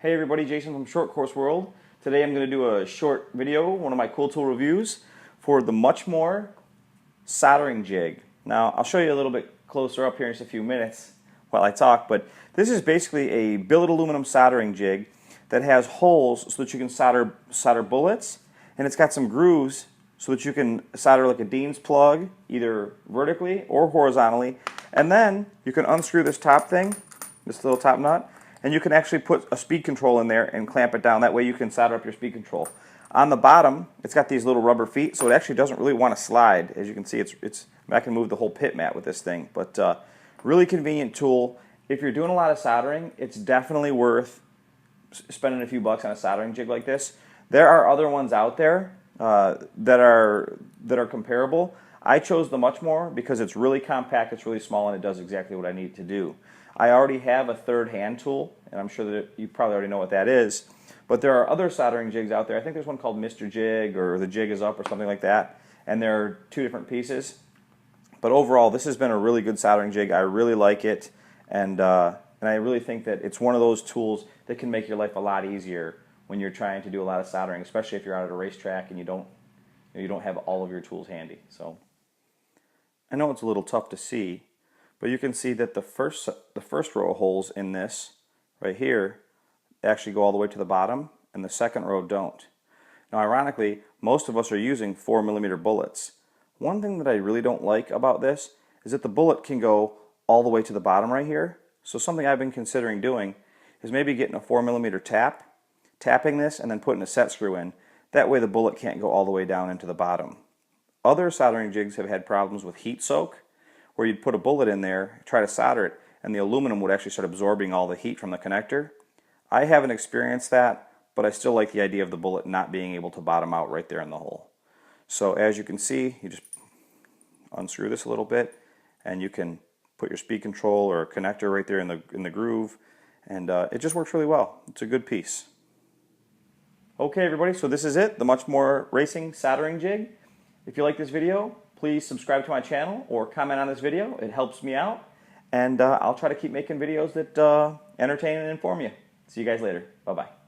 Hey everybody, Jason from Short Course World. Today I'm going to do a short video, one of my cool tool reviews for the MuchMore soldering jig. Now I'll show you a little bit closer up here in just a few minutes while I talk, but this is basically a billet aluminum soldering jig that has holes so that you can solder bullets, and it's got some grooves so that you can solder like a Dean's plug either vertically or horizontally, and then you can unscrew this top thing, this little top nut, and you can actually put a speed control in there and clamp it down. That way you can solder up your speed control. On the bottom, it's got these little rubber feet, so it actually doesn't really want to slide. As you can see, I can move the whole pit mat with this thing. But really convenient tool. If you're doing a lot of soldering, it's definitely worth spending a few bucks on a soldering jig like this. There are other ones out there that are comparable. I chose the MuchMore because it's really compact, it's really small, and it does exactly what I need it to do. I already have a third hand tool, and I'm sure that you probably already know what that is. But there are other soldering jigs out there. I think there's one called Mr. Jig or The Jig Is Up or something like that. And there are two different pieces. But overall, this has been a really good soldering jig. I really like it, and I really think that it's one of those tools that can make your life a lot easier when you're trying to do a lot of soldering, especially if you're out at a racetrack and you don't have all of your tools handy. So I know it's a little tough to see, but you can see that the first row of holes in this right here actually go all the way to the bottom, and the second row don't. Now ironically, most of us are using 4mm bullets. One thing that I really don't like about this is that the bullet can go all the way to the bottom right here. So something I've been considering doing is maybe getting a 4mm tapping this and then putting a set screw in. That way the bullet can't go all the way down into the bottom. Other soldering jigs have had problems with heat soak, where you'd put a bullet in there, try to solder it, and the aluminum would actually start absorbing all the heat from the connector. I haven't experienced that, but I still like the idea of the bullet not being able to bottom out right there in the hole. So as you can see, you just unscrew this a little bit, and you can put your speed control or connector right there in the groove, and it just works really well. It's a good piece. Okay everybody, so this is it, the MuchMore Racing Soldering Jig. If you like this video, please subscribe to my channel or comment on this video. It helps me out, and I'll try to keep making videos that entertain and inform you. See you guys later. Bye-bye.